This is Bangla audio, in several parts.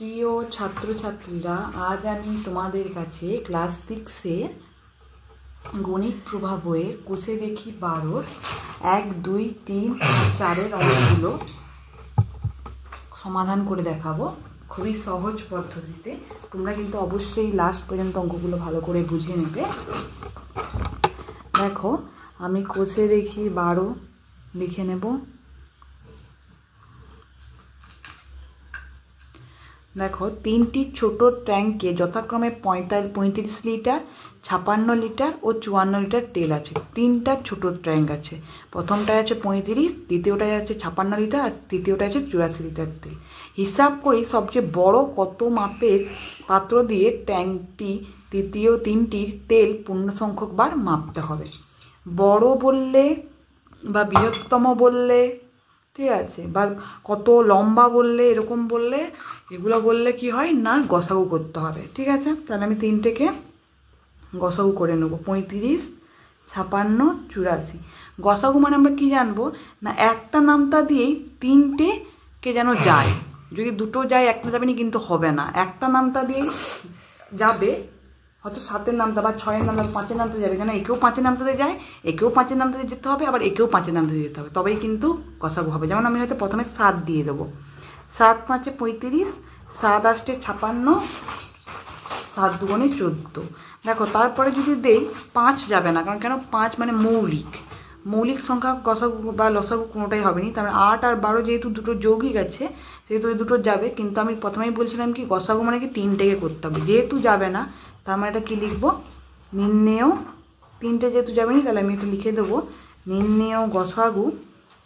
প্রিয় ছাত্রছাত্রীরা, আজ আমি তোমাদের কাছে ক্লাস 6-এর গণিত প্রভা বইয়ের কোষে দেখি 12-র 1, 2, 3, 4-এর অঙ্কগুলো সমাধান করে দেখাবো খুবই সহজ পদ্ধতিতে। তোমরা কিন্তু অবশ্যই লাস্ট পর্যন্ত অঙ্কগুলো ভালো করে বুঝে নেবে। দেখো, আমি কোষে দেখি 12 লিখে নেব। দেখো, তিনটি ছোট ট্যাঙ্কে যথাক্রমে 35 লিটার, 56 লিটার ও 54 লিটার তেল আছে। তিনটা ছোট ট্যাঙ্ক আছে। প্রথমটায় আছে 35, দ্বিতীয়টায় আছে 56 লিটার আর তৃতীয়টায় আছে 84 লিটার তেল। হিসাব করি সবচেয়ে বড় কত মাপের পাত্র দিয়ে ট্যাঙ্কটি তৃতীয় তিনটির তেল পূর্ণ সংখ্যক বার মাপতে হবে। বড় বললে বা বৃহত্তম বললে, ঠিক আছে, বা কত লম্বা বললে, এরকম বললে, এগুলো বললে কি হয় না, গসাগু করতে হবে। ঠিক আছে, তাহলে আমি তিনটেকে গসাগু করে নেব। 35, 56, 84। গসাগু মানে আমরা কি জানবো না, একটা নামতা দিয়েই তিনটেকে যেন যায়। যদি দুটো যায় একটা যাবে না, কিন্তু হবে না। একটা নামতা দিয়েই যাবে, হয়তো 7-এর নামতা বা 6-এর নামতা, 5-এর নামতে যাবে, কেন একেও 5-এর নামতাতে যায়, একেও 5-এর নামতাতে যেতে হবে, আবার একেও 5-এর নামতাতে যেতে হবে, তবেই কিন্তু গসাগু হবে। যেমন আমি হয়তো প্রথমে 7 দিয়ে দেবো। 7 5 35, 7 8 56, 7 2 14। দেখো, তারপরে যদি দেই 5 যাবে না, কারণ কেন, 5 মানে মৌলিক সংখ্যা গসাগু বা লসাগু কোনোটাই হবে না। তারপরে 8 আর 12 যেহেতু দুটো যৌগিক আছে, সেহেতু এই দুটো যাবে। কিন্তু আমি প্রথমেই বলছিলাম কি, গসাগু মানে কি তিনটেকে করতে হবে। যেহেতু যাবে না, তার মানে এটা কি লিখবো, নির্ণেয়। তিনটে যেহেতু যাবে না, তাহলে আমি এটা লিখে দেবো, নির্ণেয় গসাগু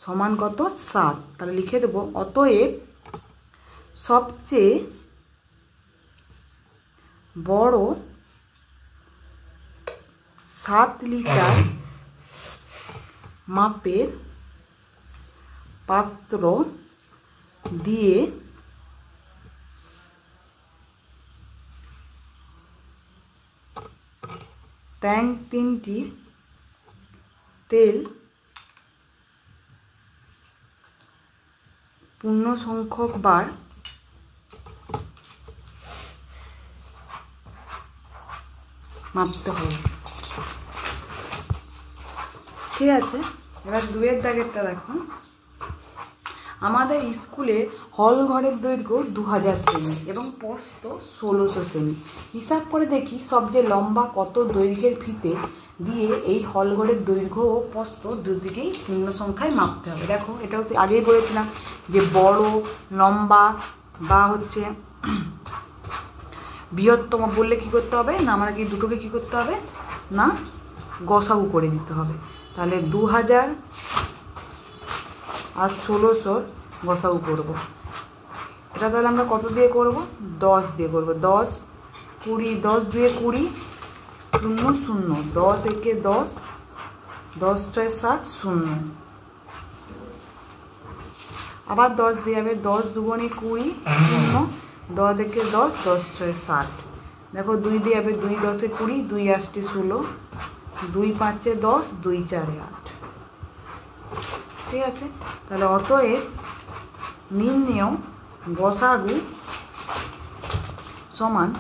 সমান কত, 7। তাহলে লিখে দেবো, অতএব সবচেয়ে বড় 7 লিটার মাপের পাত্র দিয়ে ট্যাঙ্ক তিনটি তেল পূর্ণ সংখ্যক বার মাপতে হবে। ঠিক আছে, এবার 2-এর দাগেরটা দেখো। আমাদের স্কুলে হল ঘরের দৈর্ঘ্য 2000 সেমি এবং প্রস্থ 1600 সেমি। হিসাব করে দেখি সবচেয়ে লম্বা কত দৈর্ঘ্যের ফিতে দিয়ে এই হল ঘরের দৈর্ঘ্য ও প্রস্থ দুদিকেই পূর্ণ সংখ্যায় মাপতে হবে। দেখো, এটাও আগেই বলেছিলাম যে বড়, লম্বা বা হচ্ছে বৃহত্তম বললে কি করতে হবে না, আমাদেরকে দুটোকে কি করতে হবে না, গসাগু করে দিতে হবে। তাহলে 2000 আর 1600 গসাগু করবো। এটা তাহলে আমরা কত দিয়ে করব, 10 দিয়ে করবো। 10 20, 10 2 20, 0 0, 10 1 10, 10 6 60, 0। আবার 10 দিয়ে যাবে, 10 2 20, 0, 10 1 10, 10 6 60। দেখো, 2 দিয়ে যাবে, 2 10 20, 2 8 16, 2 5 10, 2 4 8। ঠিক আছে, তাহলে অতএব নির্ণেয় গসাগু সমান,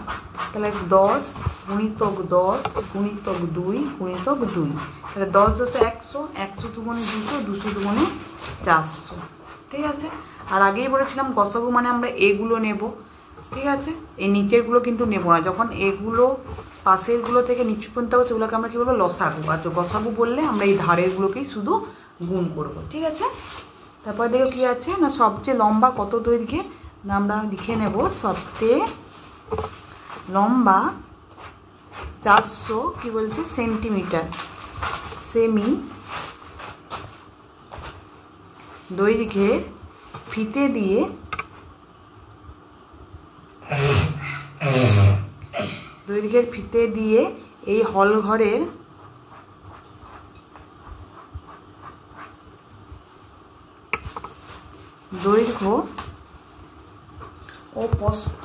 তাহলে 10 গুণিতক 10 গুণিতক 2 গুণিতক 2। তাহলে 10 10 100, 100 2 200, 200 2 400। ঠিক আছে, আর আগেই বলেছিলাম গসাগু মানে আমরা এগুলো নেব। ঠিক আছে, এই নিচেরগুলো কিন্তু নেব না। যখন এগুলো পাশেরগুলো থেকে নিচে পর্যন্ত হবে, সেগুলোকে আমরা কী বলবো, লসাগু। আর গসাগু বললে আমরা এই ধারেরগুলোকেই শুধু গুণ করব। ঠিক আছে, তারপর দেখো কি আছে না, সবচেয়ে লম্বা কত দৈর্ঘ্যে না, আমরা লিখে নেব সবচেয়ে লম্বা 400 কি বলছে সেন্টিমিটার সেমি দৈর্ঘ্যের ফিতে দিয়ে এই হল ঘরের দৈর্ঘ্য ও প্রস্থ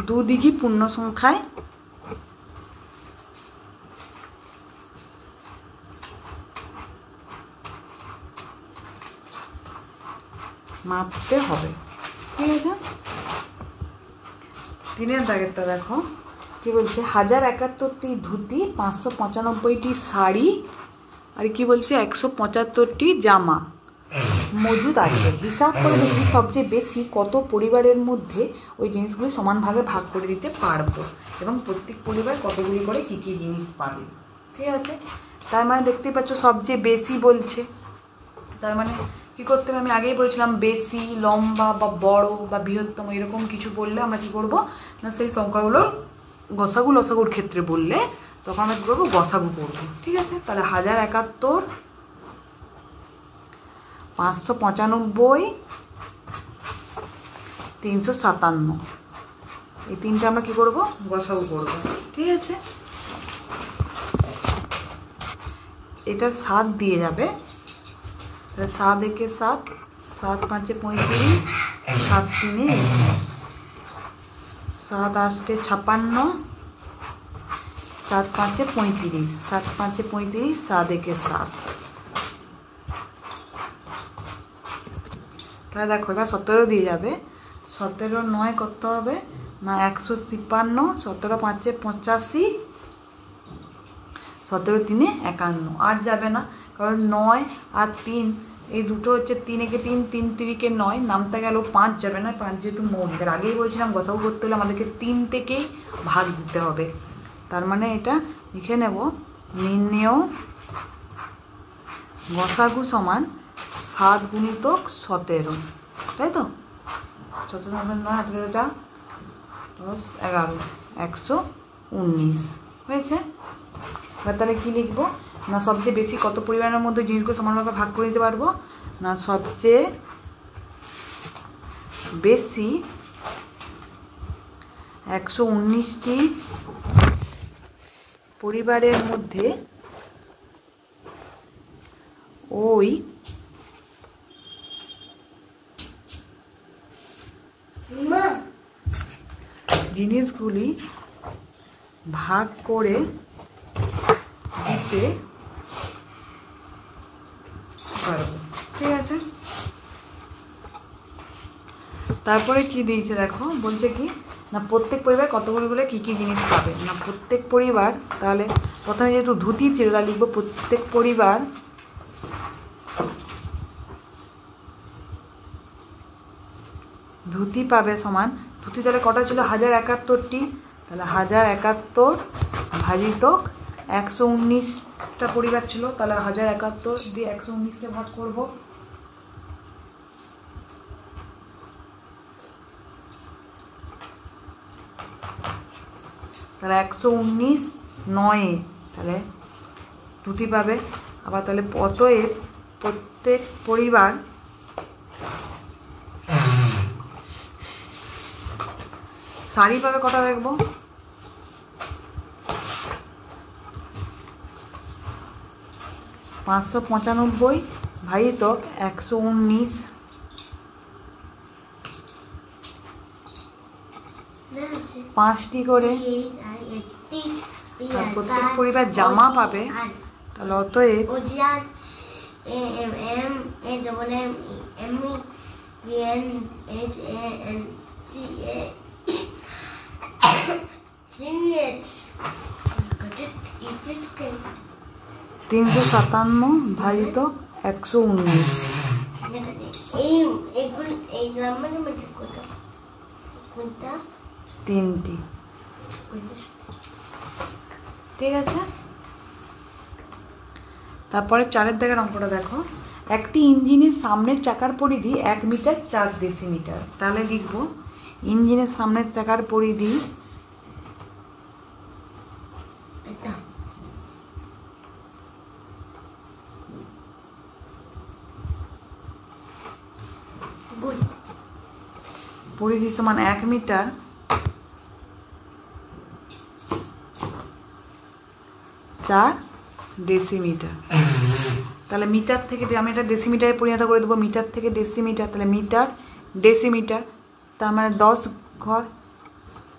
দুদিকই পূর্ণ সংখ্যায় মাপতে হবে। ঠিক আছে। 3 দাগেরটা দেখো কি বলছে, 1071টি ধুতি, 595টি শাড়ি, আর কি বলছে 175টি জামা মজুদ আছে। হিসাব করে দেখি সবচেয়ে বেশি কত পরিবারের মধ্যে ওই জিনিসগুলি সমান ভাগে ভাগ করে দিতে পারবো, এবং প্রত্যেক পরিবার কতগুলি করে কী কী জিনিস পাবে। ঠিক আছে, তার মানে দেখতেই পাচ্ছ সবচেয়ে বেশি বলছে। তার মানে কী করতে হবে, আমি আগেই বলেছিলাম বেশি, লম্বা বা বড় বা বৃহত্তম এরকম কিছু বললে আমরা কী করবো না, সেই সংখ্যাগুলোর গসাগু লসাগুর ক্ষেত্রে বললে তখন আমরা কী করবো, গসাগু করবো। ঠিক আছে, তাহলে 1071, 595, 357, এই তিনটে আমরা কি করব, গসাগু করব। ঠিক আছে, এটা 7 দিয়ে যাবে, তাহলে 7 একে 7, 7 5 35, 7 3 7 8 56, 7 5 35, 7 5 35, 7 একে 7। তাহলে দেখো এবার 17 দিয়ে যাবে, 17 9 কত হবে না 153, 17 5 85, 17 3 51, আর যাবে না, কারণ 9 আর 3 এই দুটো হচ্ছে 3 একে 3, 3 3 কে 9, নামতে গেল 5 যাবে না, 5 যেহেতু মৌলিক, আর আগেই বলছিলাম গসাগু করতে হলে আমাদেরকে 3 থেকেই ভাগ দিতে হবে। তার মানে এটা লিখে নেব, নির্ণেয় গসাগু সমান 7 গুণিতক 17, তাই তো 17 9 18 যা 10 11 119 হয়েছে। এবার তাহলে কী লিখবো না, সবচেয়ে বেশি কত পরিমাণের মধ্যে জিনিসগুলো সমানভাবে ভাগ করে দিতে পারবো না, সবচেয়ে বেশি 119টি পরিবারের মধ্যে ওই জিনিসগুলি ভাগ করে দিতে পারবো। ঠিক আছে, তারপরে কি দিয়েছে দেখো, বলছে কি না প্রত্যেক পরিবার কতগুলি বলে কী কী জিনিস পাবে না, প্রত্যেক পরিবার, তাহলে প্রথমে যেহেতু ধুতি ছিল তাহলে লিখবো প্রত্যেক পরিবার ধুতি পাবে সমান, ধুতি তাহলে কটা ছিল 1071টি, তাহলে 1071 ভাজিতক 119টা পরিবার ছিল, তাহলে 1071 দিয়ে 119কে ভাগ করব, তাহলে 119 9, তাহলে ধুতি পাবে। আবার তাহলে অতএব প্রত্যেক পরিবার শাড়ি পাবে কটা দেখবো, 595 ভাজিতক 119, পাঁচটি করে, আর প্রত্যেক পরিবার জামা পাবে, তাহলে অতএব তিনশো 57 ভাজিতক 119, তিনটি। ঠিক আছে, তারপরে 4 দাগের অঙ্কটা দেখো, একটি ইঞ্জিনের সামনের চাকার পরিধি 1 মিটার 4 ডেসিমিটার, তাহলে লিখব ইঞ্জিনের সামনের চাকার পরিধি সমান 1 মিটার 4 ডেসিমিটার। তাহলে মিটার থেকে আমি এটা ডেসিমিটারে পরিণত করে দেবো, মিটার থেকে ডেসিমিটার, তাহলে মিটার ডেসিমিটার, তার মানে 10 ঘর,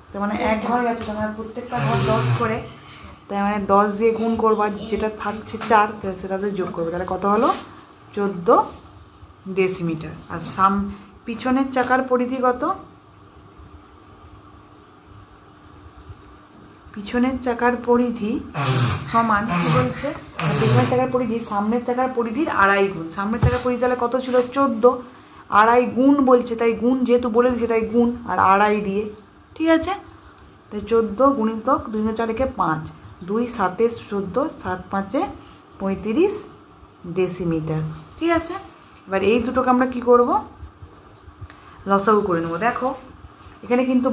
তার মানে 1 ঘর গেছে, তার মানে প্রত্যেকটা ঘর 10 করে, তাই মানে 10 দিয়ে গুণ করবো, যেটা থাকছে 4 সেটাতে যোগ করবো, তাহলে কত হলো 14 ডেসিমিটার। আর পিছনের চাকার পরিধি কত? পিছনের চাকার পরিধি সমান কি বলছে, পিছনের চাকার পরিধি সামনের চাকার পরিধির 2.5 গুণ। সামনের চাকার পরিধি তাহলে কত ছিল? 14, 2.5 গুণ বলছে, তাই গুণ যেহেতু বলে দিচ্ছে তাই গুণ আর 2.5 দিয়ে, ঠিক আছে। তাই 14 গুণিতক 2 4 5, 2 7 14, 7 5 35 ডেসিমিটার, ঠিক আছে। এবার এই দুটোকে আমরা কি করব? লসাগু করে নেব। দেখো এখানে কিন্তু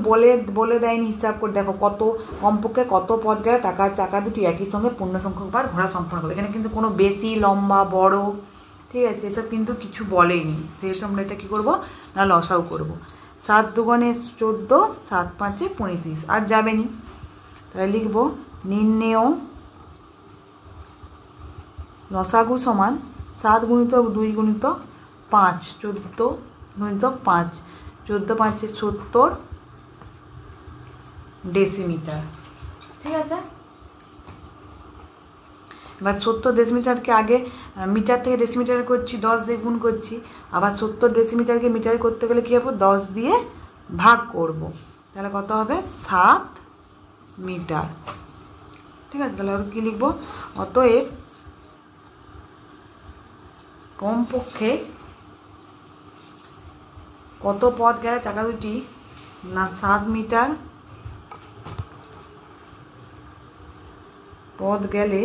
বলে দেয়নি হিসাব করে, দেখো কত কমপক্ষে কত পথ গেলে চাকা দুটি একই সঙ্গে পূর্ণ সংখ্যক বার ঘোরা সম্পন্ন হবে। এখানে কিন্তু কোনো বেশি লম্বা বড়, ঠিক আছে, এসব কিন্তু কিছু বলেইনি। সেহেতু আমরা এটা কী করবো না লসাগু করবো। 7 দুগুণে 14, 7 5 35, আর যাবে নি। তাহলে লিখবো নির্ণেয় লসাগু সমান 7 গুণিতক 2 গুণিতক 5, 14 গুণিতক 5, 14 5 70 ডেসিমিটার, ঠিক আছে। এবার 70 ডেসিমিটারকে আগে মিটার থেকে ডেসিমিটার করছি, 10 দিয়ে গুণ করছি। আবার 70 ডেসিমিটারকে মিটারে করতে গেলে কী হবে? 10 দিয়ে ভাগ করব, তাহলে কত হবে? 7 মিটার, ঠিক আছে। তাহলে আর কি লিখবো? অতএব কমপক্ষে কত পথ গেলে চাকা দুটি না 7 মিটার পথ গেলে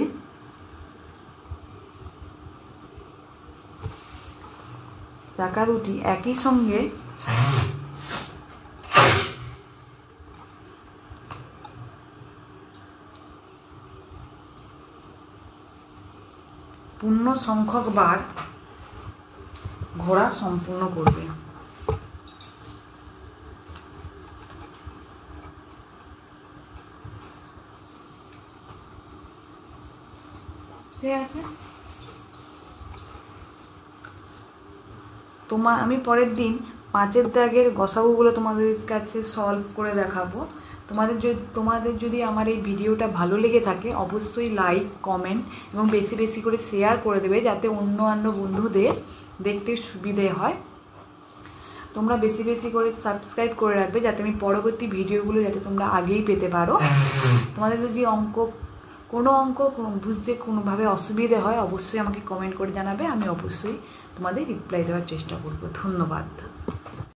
চাকা দুটি একই সঙ্গে পূর্ণ সংখ্যক বার ঘোরা সম্পূর্ণ করবে। ঠিক আছে। আমি পরের দিন 5-এর দাগের গসাগুগুলো তোমাদের কাছে সলভ করে দেখাবো। তোমাদের যদি আমার এই ভিডিওটা ভালো লেগে থাকে অবশ্যই লাইক কমেন্ট এবং বেশি বেশি করে শেয়ার করে দেবে, যাতে অন্য বন্ধুদের দেখতে সুবিধে হয়। তোমরা বেশি বেশি করে সাবস্ক্রাইব করে রাখবে, যাতে আমি পরবর্তী ভিডিওগুলো যাতে তোমরা আগেই পেতে পারো। তোমাদের যদি কোনো অঙ্ক বুঝতে কোনোভাবে অসুবিধে হয় অবশ্যই আমাকে কমেন্ট করে জানাবে, আমি অবশ্যই তোমাদের রিপ্লাই দেওয়ার চেষ্টা করব। ধন্যবাদ।